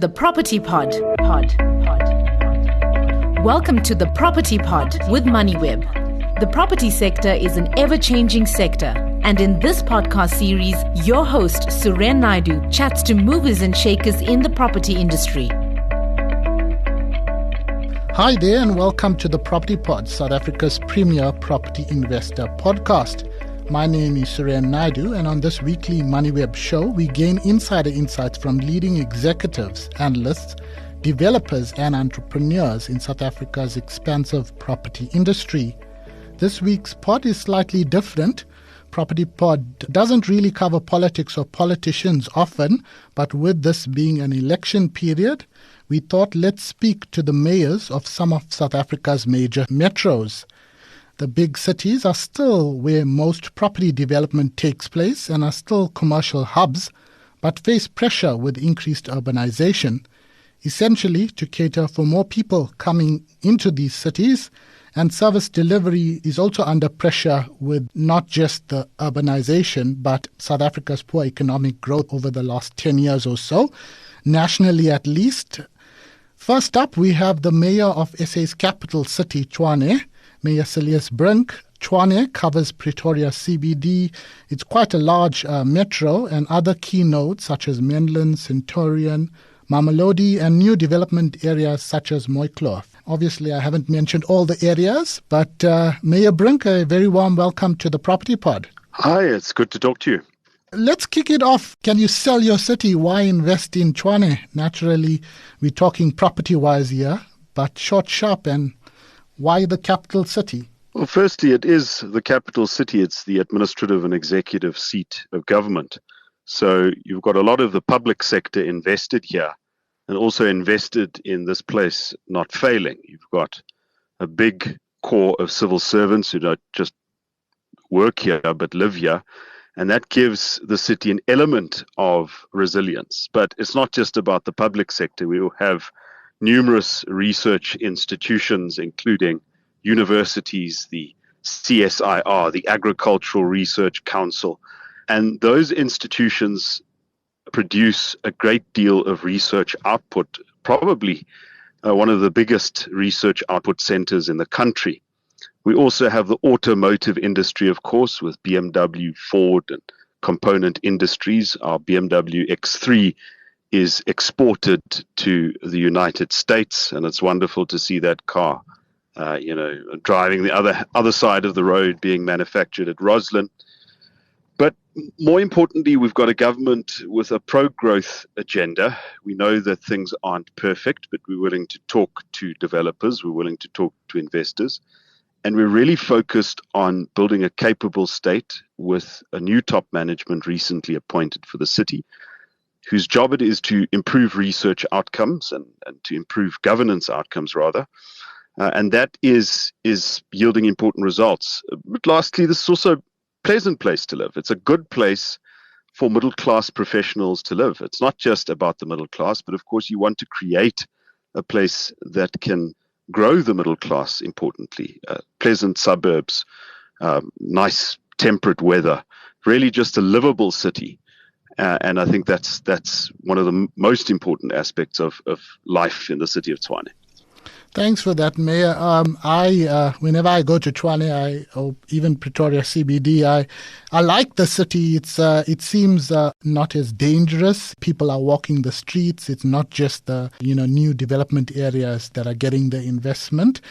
The Property Pod. Welcome to The Property Pod with Moneyweb. The property sector is an ever-changing sector. And in this podcast series, your host, Tshwane Naidu, chats to movers and shakers in the property industry. Hi there and welcome to The Property Pod, South Africa's premier property investor podcast. My name is Tshwane Naidu, and on this weekly Moneyweb show, we gain insider insights from leading executives, analysts, developers and entrepreneurs in South Africa's expansive property industry. This week's pod is slightly different. Property Pod doesn't really cover politics or politicians often, but with this being an election period, we thought let's speak to the mayors of some of South Africa's major metros. The big cities are still where most property development takes place and are still commercial hubs, but face pressure with increased urbanization, essentially to cater for more people coming into these cities. And service delivery is also under pressure with not just the urbanization, but South Africa's poor economic growth over the last 10 years or so, nationally at least. First up, we have the mayor of SA's capital city, Tshwane Mayor Cilliers Brink. Tshwane covers Pretoria CBD. It's quite a large metro, and other key nodes such as Menlyn, Centurion, Mamelodi, and new development areas such as Moneyweb. Obviously, I haven't mentioned all the areas, but Mayor Brink, a very warm welcome to the Property Pod. Hi, it's good to talk to you. Let's kick it off. Can you sell your city? Why invest in Tshwane? Naturally, we're talking property-wise here, but short, sharp, and why the capital city? Well, firstly, it is the capital city. It's the administrative and executive seat of government. So you've got a lot of the public sector invested here and also invested in this place not failing. You've got a big core of civil servants who don't just work here but live here. And that gives the city an element of resilience. But it's not just about the public sector. We will have numerous research institutions, including universities, the CSIR, the Agricultural Research Council, and those institutions produce a great deal of research output, probably one of the biggest research output centers in the country. We also have the automotive industry, of course, with BMW, Ford, and component industries. Our BMW X3 is exported to the United States, and it's wonderful to see that car, driving the other side of the road, being manufactured at Roslyn. But more importantly, we've got a government with a pro-growth agenda. We know that things aren't perfect, but we're willing to talk to developers, we're willing to talk to investors, and we're really focused on building a capable state with a new top management recently appointed for the city, whose job it is to improve research outcomes and to improve governance outcomes, rather. And that is yielding important results. But lastly, this is also a pleasant place to live. It's a good place for middle-class professionals to live. It's not just about the middle class, but of course you want to create a place that can grow the middle class, importantly. Pleasant suburbs, nice temperate weather, really just a livable city. And I think that's one of the most important aspects of life in the city of Tshwane. Thanks for that, Mayor. Whenever I go to Tshwane, or even Pretoria CBD, I like the city. It seems not as dangerous. People are walking the streets. It's not just the new development areas that are getting the investment.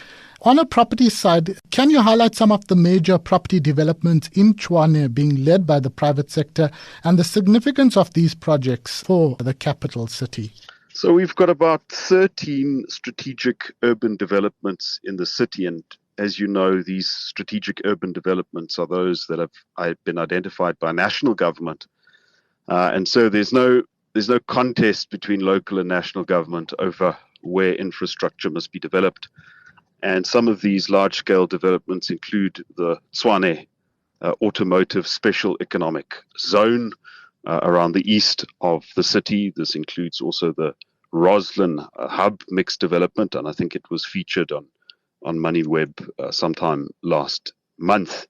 On a property side, can you highlight some of the major property developments in Tshwane being led by the private sector and the significance of these projects for the capital city? So we've got about 13 strategic urban developments in the city. And as you know, these strategic urban developments are those that have been identified by national government. And so there's no contest between local and national government over where infrastructure must be developed. And some of these large-scale developments include the Tshwane Automotive Special Economic Zone around the east of the city. This includes also the Roslyn Hub mixed development, and I think it was featured on Moneyweb sometime last month.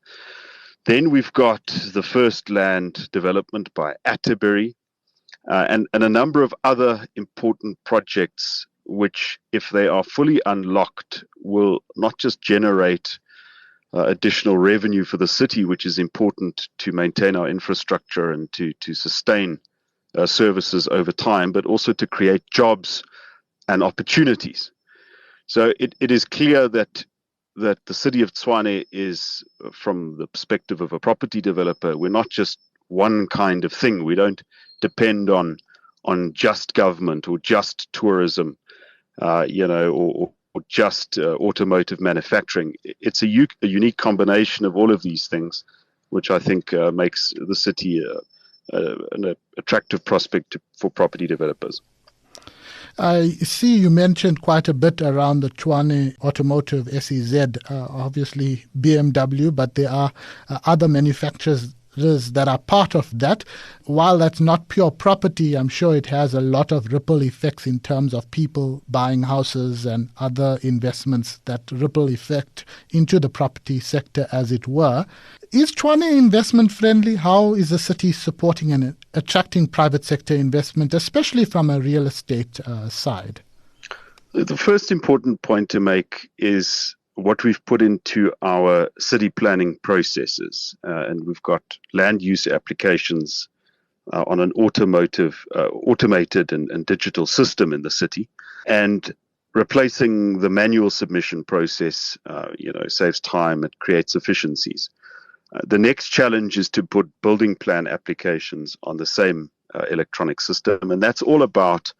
Then we've got the first land development by Atterbury, and a number of other important projects which, if they are fully unlocked, will not just generate additional revenue for the city, which is important to maintain our infrastructure and to sustain services over time, but also to create jobs and opportunities. So it is clear that the city of Tshwane is, from the perspective of a property developer, we're not just one kind of thing. We don't depend on just government or just tourism, or just automotive manufacturing. It's a unique combination of all of these things, which I think makes the city an attractive prospect for property developers. I see you mentioned quite a bit around the Tshwane Automotive SEZ, obviously BMW, but there are other manufacturers that are part of that. While that's not pure property, I'm sure it has a lot of ripple effects in terms of people buying houses and other investments that ripple effect into the property sector, as it were. Is Tshwane investment friendly? How is the city supporting and attracting private sector investment, especially from a real estate side? The first important point to make is what we've put into our city planning processes. And we've got land use applications on an automated and digital system in the city. And replacing the manual submission process, saves time, it creates efficiencies. The next challenge is to put building plan applications on the same electronic system. And that's all about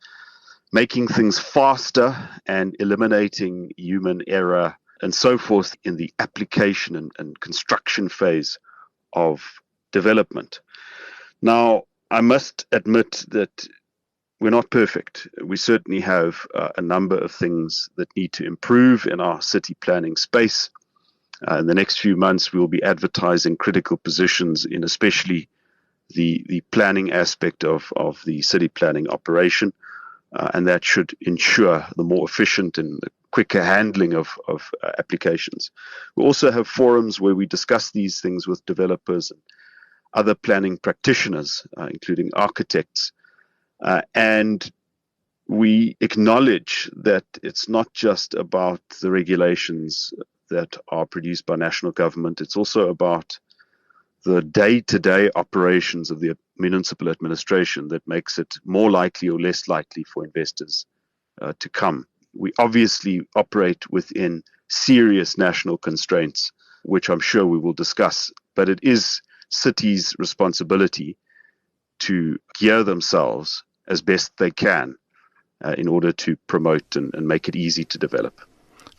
making things faster and eliminating human error and so forth in the application and construction phase of development. Now, I must admit that we're not perfect. We certainly have a number of things that need to improve in our city planning space. In the next few months, we will be advertising critical positions in especially the planning aspect of the city planning operation. And that should ensure the more efficient and the quicker handling of applications. We also have forums where we discuss these things with developers and other planning practitioners, including architects. And we acknowledge that it's not just about the regulations that are produced by national government. It's also about the day-to-day operations of the municipal administration that makes it more likely or less likely for investors to come. We obviously operate within serious national constraints, which I'm sure we will discuss, but it is cities' responsibility to gear themselves as best they can in order to promote and make it easy to develop.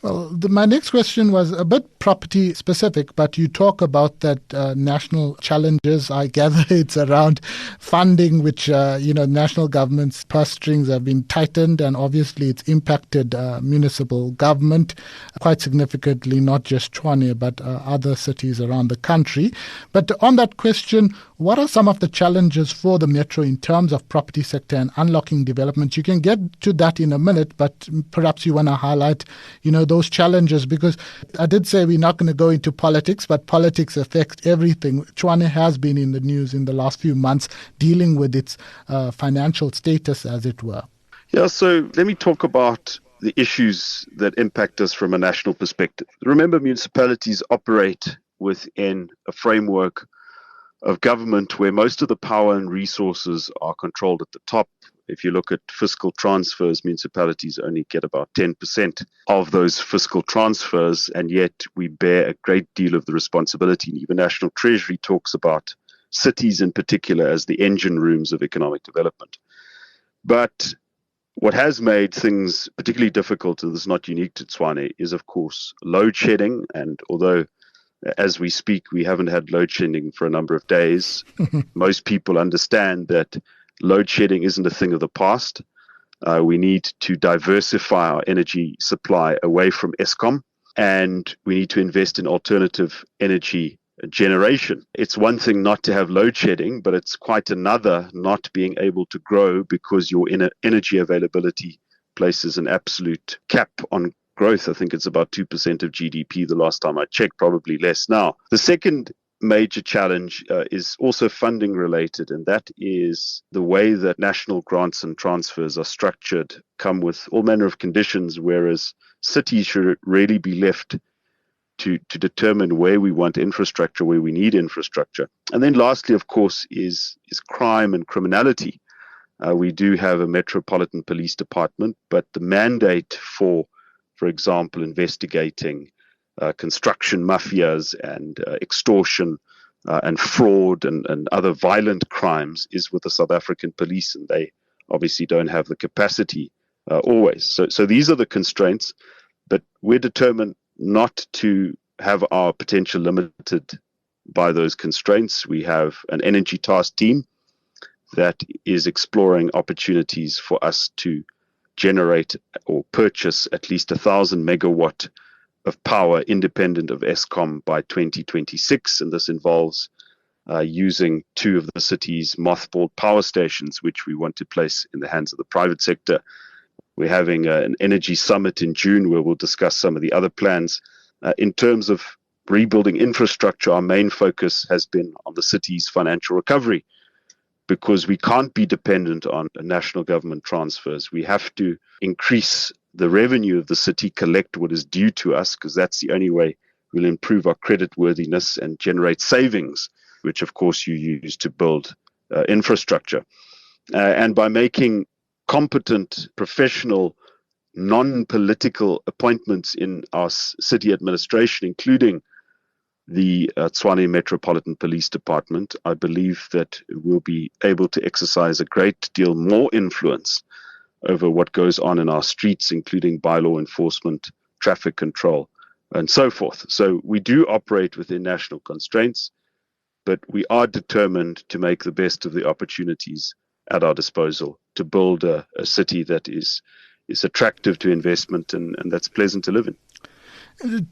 Well, my next question was a bit property specific, but you talk about that national challenges. I gather it's around funding, which, national government's purse strings have been tightened, and obviously it's impacted municipal government quite significantly, not just Tshwane, but other cities around the country. But on that question, what are some of the challenges for the metro in terms of property sector and unlocking development? You can get to that in a minute, but perhaps you want to highlight, those challenges, because I did say we're not going to go into politics, but politics affects everything. Tshwane has been in the news in the last few months dealing with its financial status, as it were. Yeah, so let me talk about the issues that impact us from a national perspective. Remember, municipalities operate within a framework of government where most of the power and resources are controlled at the top. If you look at fiscal transfers, municipalities only get about 10% of those fiscal transfers, and yet we bear a great deal of the responsibility. And even National Treasury talks about cities in particular as the engine rooms of economic development. But what has made things particularly difficult, and this is not unique to Tshwane, is of course load shedding. And although as we speak, we haven't had load shedding for a number of days, most people understand that load shedding isn't a thing of the past. We need to diversify our energy supply away from Eskom, and we need to invest in alternative energy generation. It's one thing not to have load shedding, but it's quite another not being able to grow because your energy availability places an absolute cap on growth. I think it's about 2% of GDP the last time I checked, probably less now. The second major challenge is also funding related, and that is the way that national grants and transfers are structured come with all manner of conditions, whereas cities should really be left to determine where we want infrastructure, where we need infrastructure. And then lastly, of course, is crime and criminality. We do have a metropolitan police department, but the mandate for example, investigating construction mafias and extortion and fraud and other violent crimes is with the South African police, and they obviously don't have the capacity always. So these are the constraints, but we're determined not to have our potential limited by those constraints. We have an energy task team that is exploring opportunities for us to generate or purchase at least 1,000 megawatt of power independent of Eskom by 2026. And this involves using 2 of the city's mothballed power stations, which we want to place in the hands of the private sector. We're having an energy summit in June where we'll discuss some of the other plans. In terms of rebuilding infrastructure, our main focus has been on the city's financial recovery, because we can't be dependent on national government transfers. We have to increase the revenue of the city, collect what is due to us, because that's the only way we'll improve our credit worthiness and generate savings, which of course you use to build infrastructure. And by making competent, professional, non-political appointments in our city administration, including the Tshwane Metropolitan Police Department, I believe that we'll be able to exercise a great deal more influence over what goes on in our streets, including bylaw enforcement, traffic control, and so forth. So we do operate within national constraints, but we are determined to make the best of the opportunities at our disposal to build a city that is attractive to investment and that's pleasant to live in.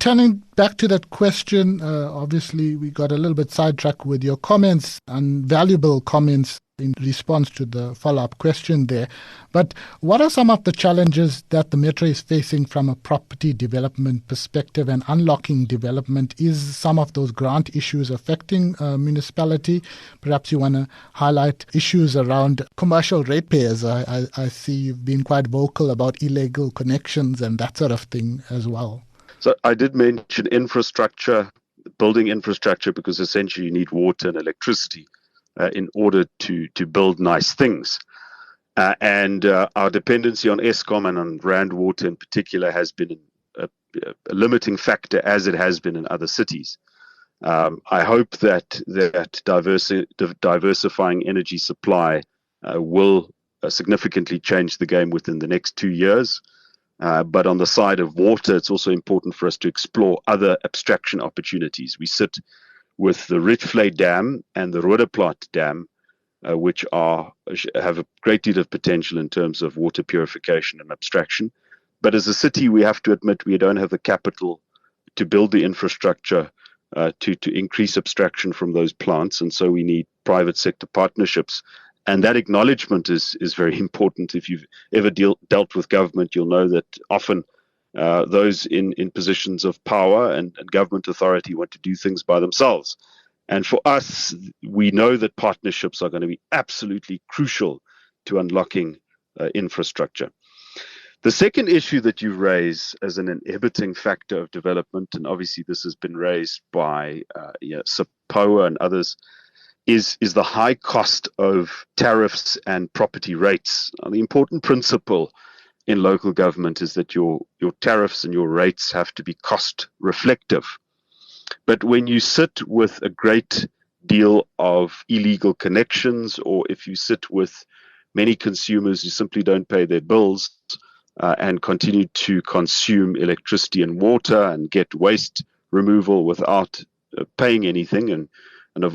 Turning back to that question, obviously we got a little bit sidetracked with your comments and valuable comments in response to the follow-up question there. But what are some of the challenges that the Metro is facing from a property development perspective and unlocking development? Is some of those grant issues affecting municipality? Perhaps you want to highlight issues around commercial ratepayers. I see you've been quite vocal about illegal connections and that sort of thing as well. So I did mention infrastructure, building infrastructure, because essentially you need water and electricity in order to build nice things. And our dependency on Eskom and on Rand Water in particular has been a limiting factor, as it has been in other cities. I hope that diversifying energy supply will significantly change the game within the next 2 years. But on the side of water, it's also important for us to explore other abstraction opportunities. We sit with the Ritvlei Dam and the Roodeplaat Dam, which have a great deal of potential in terms of water purification and abstraction. But as a city, we have to admit we don't have the capital to build the infrastructure to increase abstraction from those plants. And so we need private sector partnerships. And that acknowledgement is very important. If you've ever dealt with government, you'll know that often those in positions of power and government authority want to do things by themselves. And for us, we know that partnerships are going to be absolutely crucial to unlocking infrastructure. The second issue that you raise as an inhibiting factor of development, and obviously this has been raised by SAPOA and others, is the high cost of tariffs and property rates. The important principle in local government is that your tariffs and your rates have to be cost reflective. But when you sit with a great deal of illegal connections, or if you sit with many consumers who simply don't pay their bills and continue to consume electricity and water and get waste removal without paying anything, and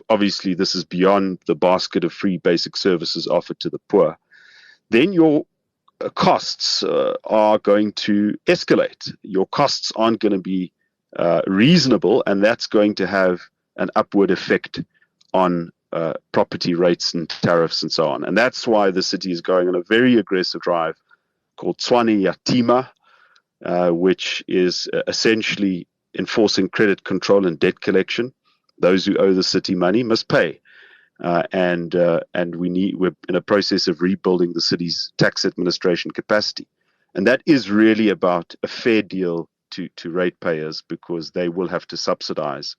obviously this is beyond the basket of free basic services offered to the poor, then your costs are going to escalate. Your costs aren't going to be reasonable, and that's going to have an upward effect on property rates and tariffs and so on. And that's why the city is going on a very aggressive drive called Tshwane Yatima, which is essentially enforcing credit control and debt collection. Those who owe the city money must pay. And we're in a process of rebuilding the city's tax administration capacity. And that is really about a fair deal to ratepayers, because they will have to subsidize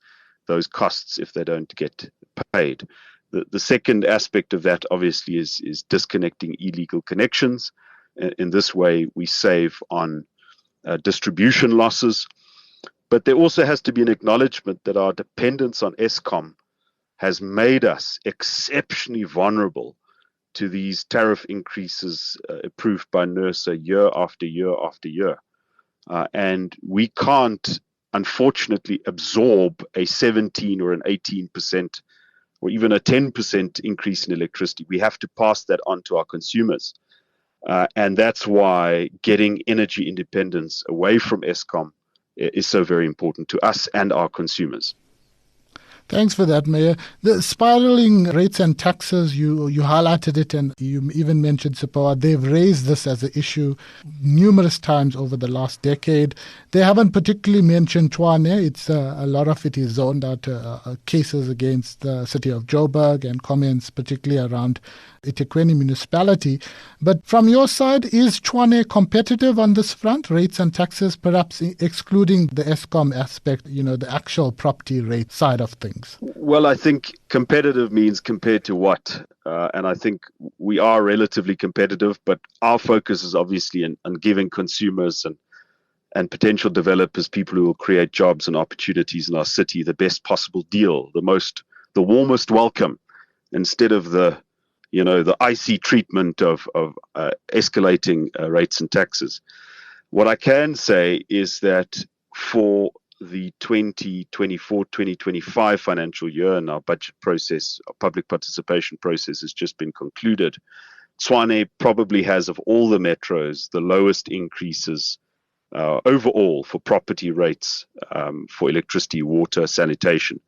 those costs if they don't get paid. The second aspect of that, obviously, is disconnecting illegal connections. In this way, we save on distribution losses. But there also has to be an acknowledgement that our dependence on Eskom has made us exceptionally vulnerable to these tariff increases approved by NERSA year after year after year. And we can't, unfortunately, absorb a 17 or an 18% or even a 10% increase in electricity. We have to pass that on to our consumers. And that's why getting energy independence away from Eskom is so very important to us and our consumers. Thanks for that, Mayor. The spiraling rates and taxes, you highlighted it, and you even mentioned SIPOA. They've raised this as an issue numerous times over the last decade. They haven't particularly mentioned Tshwane. It's a lot of it is zoned out cases against the city of Joburg and comments particularly around eThekwini municipality. But from your side, is Tshwane competitive on this front, rates and taxes, perhaps excluding the Eskom aspect, the actual property rate side of things? Well, I think competitive means compared to what? And I think we are relatively competitive, but our focus is obviously on giving consumers and potential developers, people who will create jobs and opportunities in our city, the best possible deal, the warmest welcome, instead of the icy treatment of escalating rates and taxes. What I can say is that for the 2024-2025 financial year, and our budget process, our public participation process has just been concluded, Tshwane probably has, of all the metros, the lowest increases overall for property rates, for electricity, water, sanitation.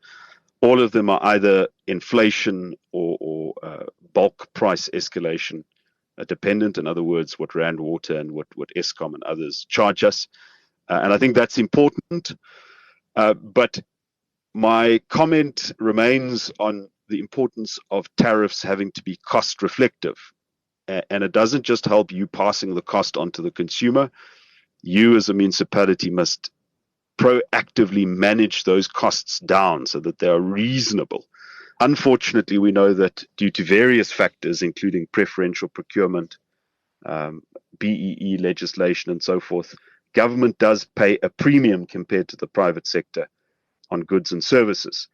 All of them are either inflation or bulk price escalation dependent. In other words, what Rand Water and what Eskom and others charge us. And I think that's important. But my comment remains on the importance of tariffs having to be cost reflective. And it doesn't just help you passing the cost on to the consumer. You as a municipality must proactively manage those costs down so that they are reasonable. Unfortunately, we know that due to various factors, including preferential procurement, BEE legislation and so forth, government does pay a premium compared to the private sector on goods and services.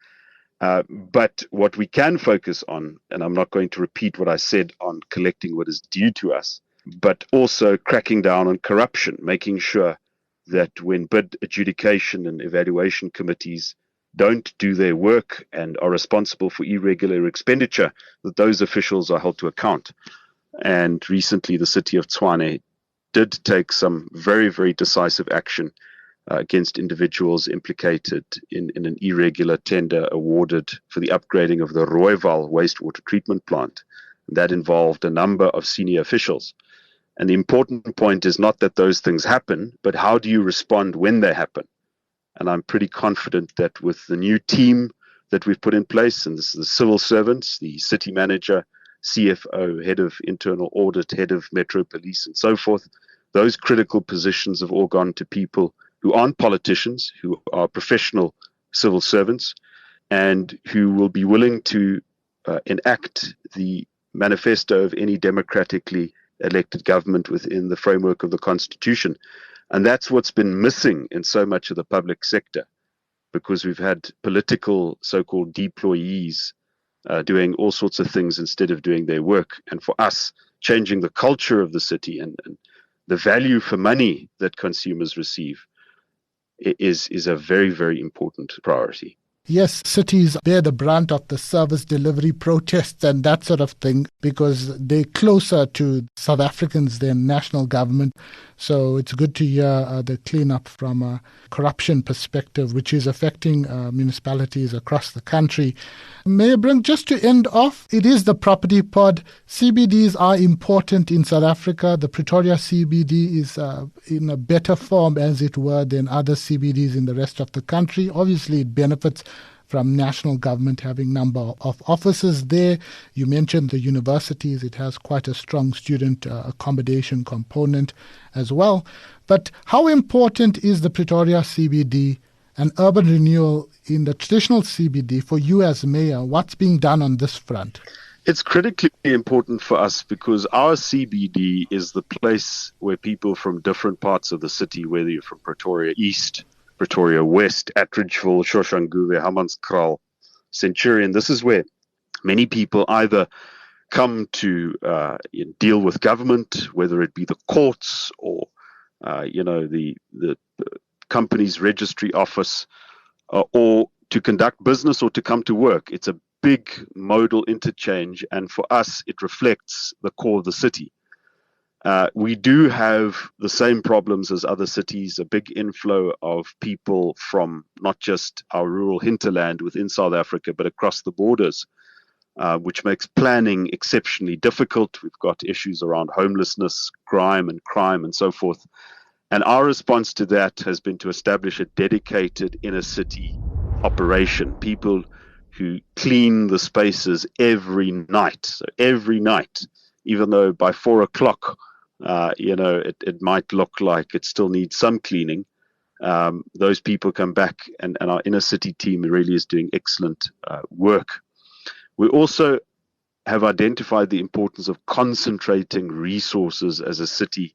But what we can focus on, and I'm not going to repeat what I said on collecting what is due to us, but also cracking down on corruption, making sure that when bid adjudication and evaluation committees don't do their work and are responsible for irregular expenditure, that those officials are held to account. And recently, the city of Tshwane did take some very, very decisive action against individuals implicated in an irregular tender awarded for the upgrading of the Rooiwal wastewater treatment plant. That involved a number of senior officials. And the important point is not that those things happen, but how do you respond when they happen? And I'm pretty confident that with the new team that we've put in place, and this is the civil servants, the city manager, CFO, head of internal audit, head of Metro Police, and so forth, those critical positions have all gone to people who aren't politicians, who are professional civil servants, and who will be willing to enact the manifesto of any democratically elected government within the framework of the Constitution. And that's what's been missing in so much of the public sector, because we've had political so-called deployees doing all sorts of things instead of doing their work. And for us, changing the culture of the city and the value for money that consumers receive is a very, very important priority. Yes, cities bear the brunt of the service delivery protests and that sort of thing because they're closer to South Africans than national government. So it's good to hear the cleanup from a corruption perspective, which is affecting municipalities across the country. Mayor Brink, just to end off, it is the property pod. CBDs are important in South Africa. The Pretoria CBD is in a better form, as it were, than other CBDs in the rest of the country. Obviously, it benefits from national government having number of offices there. You mentioned the universities. It has quite a strong student accommodation component as well. But how important is the Pretoria CBD and urban renewal in the traditional CBD for you as mayor? What's being done on this front? It's critically important for us because our CBD is the place where people from different parts of the city, whether you're from Pretoria East, Pretoria West, Attridgeville, Soshanguve, Hammanskraal, Centurion, this is where many people either come to deal with government, whether it be the courts or the company's registry office, or to conduct business or to come to work. It's a big modal interchange, and for us, it reflects the core of the city. We do have the same problems as other cities, a big inflow of people from not just our rural hinterland within South Africa, but across the borders, which makes planning exceptionally difficult. We've got issues around homelessness, crime, and so forth. And our response to that has been to establish a dedicated inner city operation, people who clean the spaces every night. So every night, even though by 4 o'clock, it might look like it still needs some cleaning, those people come back, and our inner city team really is doing excellent work. We also have identified the importance of concentrating resources as a city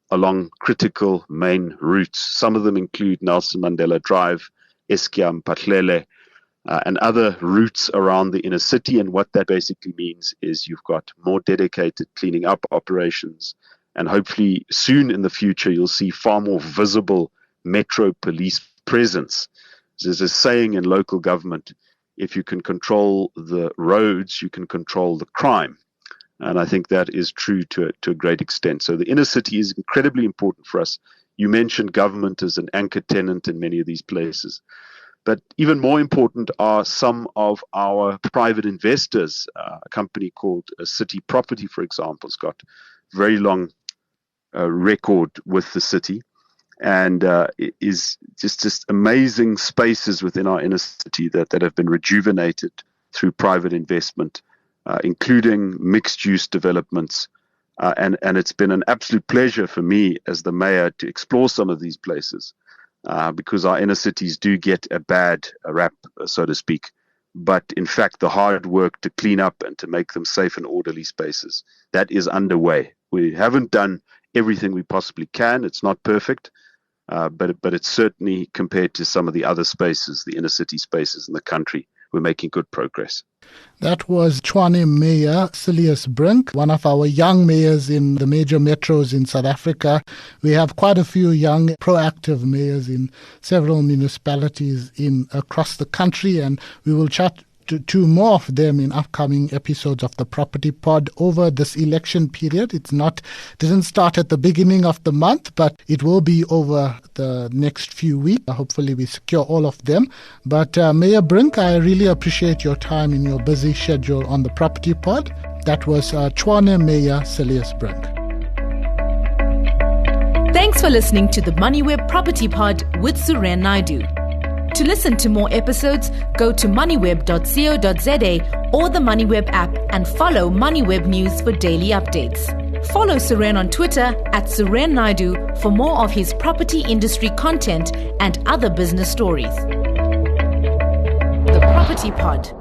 along critical main routes. Some of them include Nelson Mandela Drive, Eskia, Mpahlele, and other routes around the inner city. And what that basically means is you've got more dedicated cleaning up operations. And hopefully soon in the future, you'll see far more visible metro police presence. There's a saying in local government, if you can control the roads, you can control the crime. And I think that is true to a great extent. So the inner city is incredibly important for us. You mentioned government as an anchor tenant in many of these places. But even more important are some of our private investors. A company called City Property, for example, has got a very long record with the city, and is just amazing spaces within our inner city that have been rejuvenated through private investment, including mixed-use developments. And it's been an absolute pleasure for me as the mayor to explore some of these places. Because our inner cities do get a bad rap, so to speak. But in fact, the hard work to clean up and to make them safe and orderly spaces, that is underway. We haven't done everything we possibly can. It's not perfect, but it's certainly, compared to some of the other spaces, the inner city spaces in the country, we're making good progress. That was Tshwane Mayor Cilliers Brink, one of our young mayors in the major metros in South Africa. We have quite a few young, proactive mayors in several municipalities across the country, and we will chat to two more of them in upcoming episodes of the Property Pod over this election period. Didn't start at the beginning of the month, but it will be over the next few weeks. Hopefully we secure all of them. But Mayor Brink, I really appreciate your time in your busy schedule on the Property Pod. That was Tshwane Mayor Cilliers Brink. Thanks for listening to the Moneyweb Property Pod with Suren Naidu. To listen to more episodes, go to moneyweb.co.za or the Moneyweb app and follow Moneyweb News for daily updates. Follow Suren on Twitter @Suren Naidu for more of his property industry content and other business stories. The Property Pod.